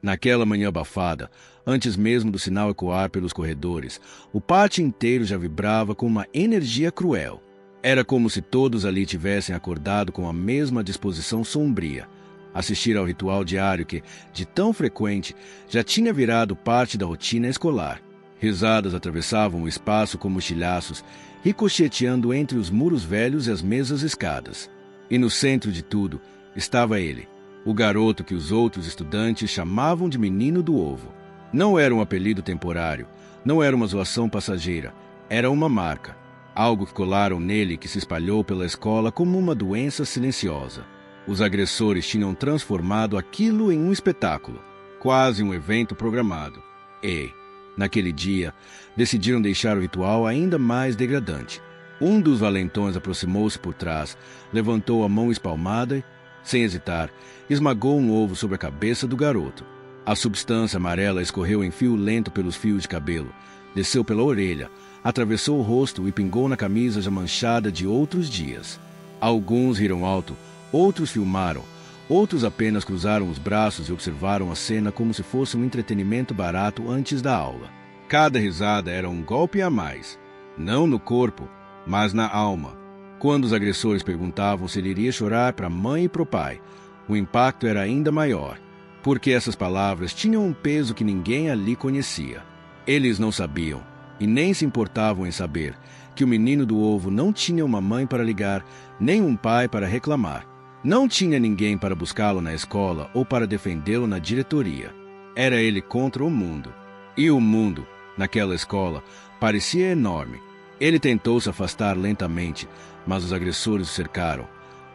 Naquela manhã abafada, antes mesmo do sinal ecoar pelos corredores, o pátio inteiro já vibrava com uma energia cruel. Era como se todos ali tivessem acordado com a mesma disposição sombria. Assistir ao ritual diário que, de tão frequente, já tinha virado parte da rotina escolar. Risadas atravessavam o espaço como estilhaços, ricocheteando entre os muros velhos e as mesas escadas. E no centro de tudo estava ele, o garoto que os outros estudantes chamavam de Menino do Ovo. Não era um apelido temporário, não era uma zoação passageira, era uma marca. Algo que colaram nele e que se espalhou pela escola como uma doença silenciosa. Os agressores tinham transformado aquilo em um espetáculo, quase um evento programado. E, naquele dia, decidiram deixar o ritual ainda mais degradante. Um dos valentões aproximou-se por trás, levantou a mão espalmada e, sem hesitar, esmagou um ovo sobre a cabeça do garoto. A substância amarela escorreu em fio lento pelos fios de cabelo, desceu pela orelha, atravessou o rosto e pingou na camisa já manchada de outros dias. Alguns riram alto, outros filmaram, outros apenas cruzaram os braços e observaram a cena como se fosse um entretenimento barato antes da aula. Cada risada era um golpe a mais, não no corpo, mas na alma. Quando os agressores perguntavam se ele iria chorar para a mãe e para o pai, o impacto era ainda maior, porque essas palavras tinham um peso que ninguém ali conhecia. Eles não sabiam, e nem se importavam em saber, que o menino do ovo não tinha uma mãe para ligar, nem um pai para reclamar. Não tinha ninguém para buscá-lo na escola ou para defendê-lo na diretoria. Era ele contra o mundo. E o mundo, naquela escola, parecia enorme. Ele tentou se afastar lentamente, mas os agressores o cercaram,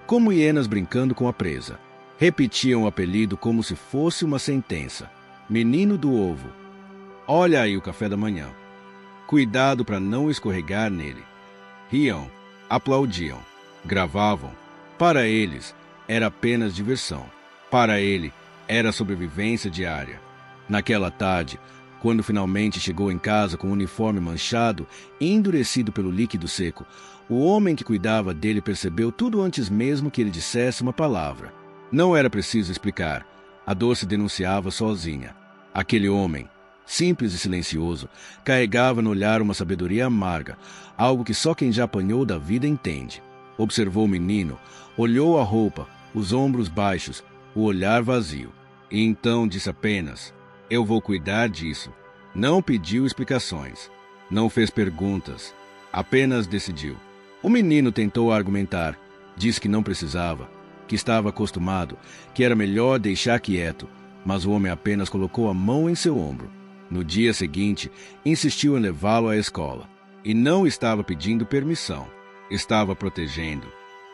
como hienas brincando com a presa. Repetiam o apelido como se fosse uma sentença. Menino do Ovo. Olha aí o café da manhã. Cuidado para não escorregar nele. Riam, aplaudiam, gravavam. Para eles, era apenas diversão. Para ele, era sobrevivência diária. Naquela tarde, quando finalmente chegou em casa com o uniforme manchado e endurecido pelo líquido seco, o homem que cuidava dele percebeu tudo antes mesmo que ele dissesse uma palavra. Não era preciso explicar. A dor se denunciava sozinha. Aquele homem, simples e silencioso, carregava no olhar uma sabedoria amarga, algo que só quem já apanhou da vida entende. Observou o menino, olhou a roupa, os ombros baixos, o olhar vazio. E então disse apenas: "Eu vou cuidar disso." Não pediu explicações. Não fez perguntas. Apenas decidiu. O menino tentou argumentar. Disse que não precisava, que estava acostumado, que era melhor deixar quieto, mas o homem apenas colocou a mão em seu ombro. No dia seguinte, insistiu em levá-lo à escola. E não estava pedindo permissão. Estava protegendo.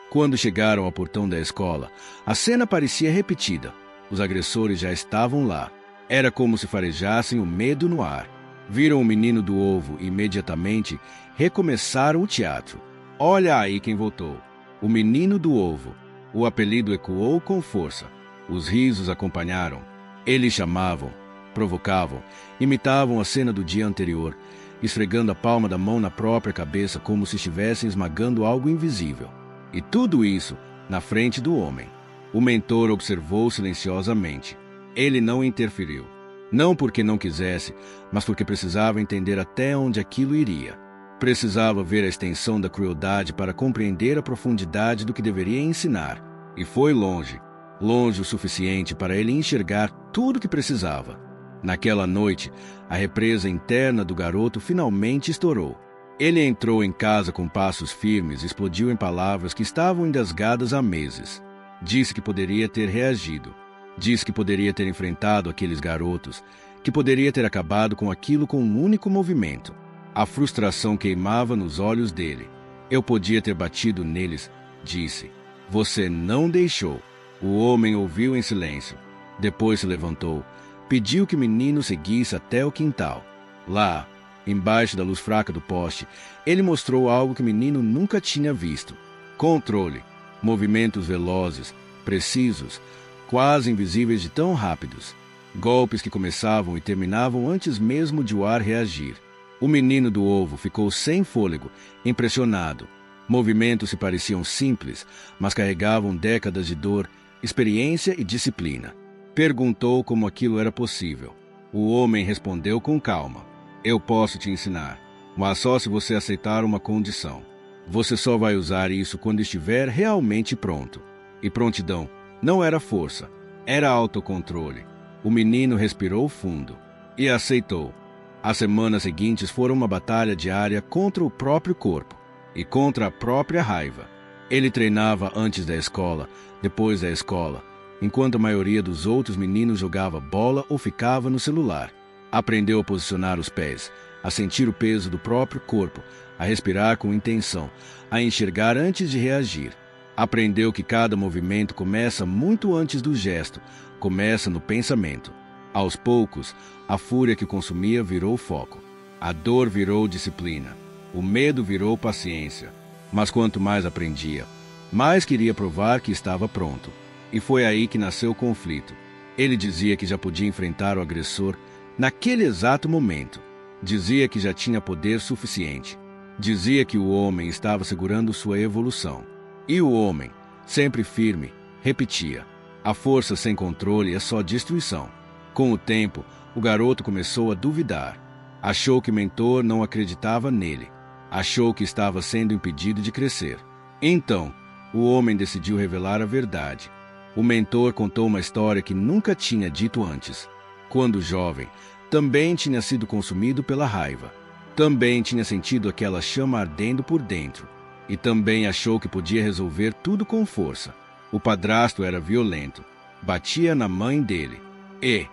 Quando chegaram ao portão da escola, a cena parecia repetida. Os agressores já estavam lá. Era como se farejassem o medo no ar. Viram o menino do ovo e imediatamente recomeçaram o teatro. Olha aí quem voltou. O menino do ovo. O apelido ecoou com força. Os risos acompanharam. Eles chamavam, provocavam, imitavam a cena do dia anterior, esfregando a palma da mão na própria cabeça como se estivessem esmagando algo invisível. E tudo isso na frente do homem. O mentor observou silenciosamente. Ele não interferiu. Não porque não quisesse, mas porque precisava entender até onde aquilo iria. Precisava ver a extensão da crueldade para compreender a profundidade do que deveria ensinar. E foi longe, longe o suficiente para ele enxergar tudo o que precisava. Naquela noite, a represa interna do garoto finalmente estourou. Ele entrou em casa com passos firmes e explodiu em palavras que estavam engasgadas há meses. Disse que poderia ter reagido. Disse que poderia ter enfrentado aqueles garotos, que poderia ter acabado com aquilo com um único movimento. A frustração queimava nos olhos dele. Eu podia ter batido neles, disse. Você não deixou. O homem ouviu em silêncio. Depois se levantou. Pediu que o menino seguisse até o quintal. Lá, embaixo da luz fraca do poste, ele mostrou algo que o menino nunca tinha visto. Controle. Movimentos velozes, precisos, quase invisíveis de tão rápidos. Golpes que começavam e terminavam antes mesmo de o ar reagir. O menino do ovo ficou sem fôlego, impressionado. Movimentos se pareciam simples, mas carregavam décadas de dor, experiência e disciplina. Perguntou como aquilo era possível. O homem respondeu com calma: eu posso te ensinar, mas só se você aceitar uma condição. Você só vai usar isso quando estiver realmente pronto. E prontidão não era força, era autocontrole. O menino respirou fundo e aceitou. As semanas seguintes foram uma batalha diária contra o próprio corpo e contra a própria raiva. Ele treinava antes da escola, depois da escola, enquanto a maioria dos outros meninos jogava bola ou ficava no celular. Aprendeu a posicionar os pés, a sentir o peso do próprio corpo, a respirar com intenção, a enxergar antes de reagir. Aprendeu que cada movimento começa muito antes do gesto, começa no pensamento. Aos poucos, a fúria que consumia virou foco. A dor virou disciplina. O medo virou paciência. Mas quanto mais aprendia, mais queria provar que estava pronto. E foi aí que nasceu o conflito. Ele dizia que já podia enfrentar o agressor naquele exato momento. Dizia que já tinha poder suficiente. Dizia que o homem estava segurando sua evolução. E o homem, sempre firme, repetia: a força sem controle é só destruição. Com o tempo, o garoto começou a duvidar. Achou que o mentor não acreditava nele. Achou que estava sendo impedido de crescer. Então, o homem decidiu revelar a verdade. O mentor contou uma história que nunca tinha dito antes. Quando jovem, também tinha sido consumido pela raiva. Também tinha sentido aquela chama ardendo por dentro. E também achou que podia resolver tudo com força. O padrasto era violento. Batia na mãe dele. E,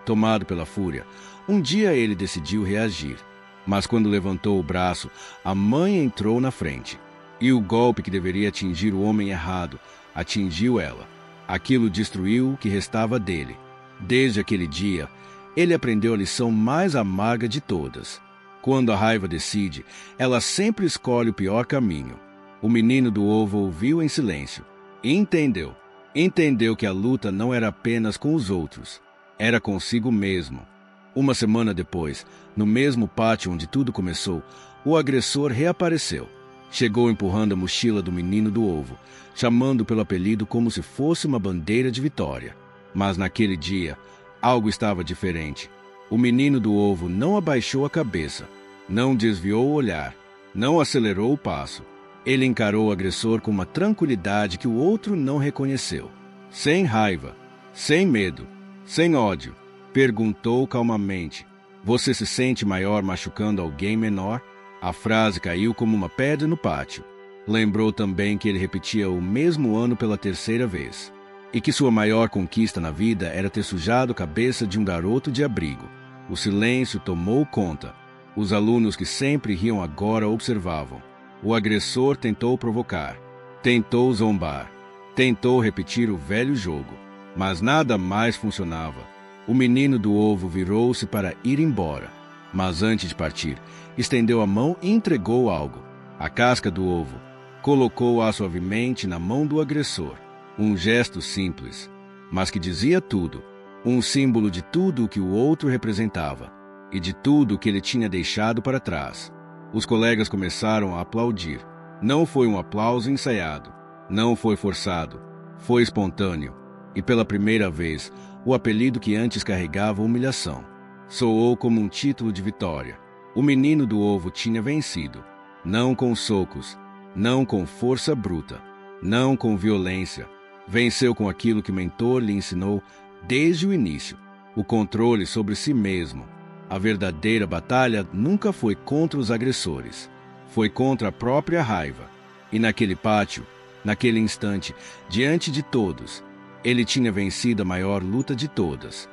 tomado pela fúria, um dia ele decidiu reagir. Mas quando levantou o braço, a mãe entrou na frente. E o golpe que deveria atingir o homem errado, atingiu ela. Aquilo destruiu o que restava dele. Desde aquele dia, ele aprendeu a lição mais amarga de todas. Quando a raiva decide, ela sempre escolhe o pior caminho. O menino do ovo ouviu em silêncio. E entendeu. Entendeu que a luta não era apenas com os outros. Era consigo mesmo. Uma semana depois, no mesmo pátio onde tudo começou, o agressor reapareceu. Chegou empurrando a mochila do menino do ovo, chamando pelo apelido como se fosse uma bandeira de vitória. Mas naquele dia, algo estava diferente. O menino do ovo não abaixou a cabeça, não desviou o olhar, não acelerou o passo. Ele encarou o agressor com uma tranquilidade que o outro não reconheceu. Sem raiva, sem medo, sem ódio, perguntou calmamente: você se sente maior machucando alguém menor? A frase caiu como uma pedra no pátio. Lembrou também que ele repetia o mesmo ano pela terceira vez. E que sua maior conquista na vida era ter sujado a cabeça de um garoto de abrigo. O silêncio tomou conta. Os alunos que sempre riam agora observavam. O agressor tentou provocar, tentou zombar, tentou repetir o velho jogo, mas nada mais funcionava. O menino do ovo virou-se para ir embora, mas antes de partir, estendeu a mão e entregou algo. A casca do ovo. Colocou-a suavemente na mão do agressor. Um gesto simples, mas que dizia tudo. Um símbolo de tudo o que o outro representava e de tudo o que ele tinha deixado para trás. Os colegas começaram a aplaudir. Não foi um aplauso ensaiado. Não foi forçado. Foi espontâneo. E pela primeira vez, o apelido que antes carregava humilhação soou como um título de vitória. O menino do ovo tinha vencido. Não com socos, não com força bruta, não com violência. Venceu com aquilo que o mentor lhe ensinou desde o início: o controle sobre si mesmo. A verdadeira batalha nunca foi contra os agressores. Foi contra a própria raiva. E naquele pátio, naquele instante, diante de todos, ele tinha vencido a maior luta de todas.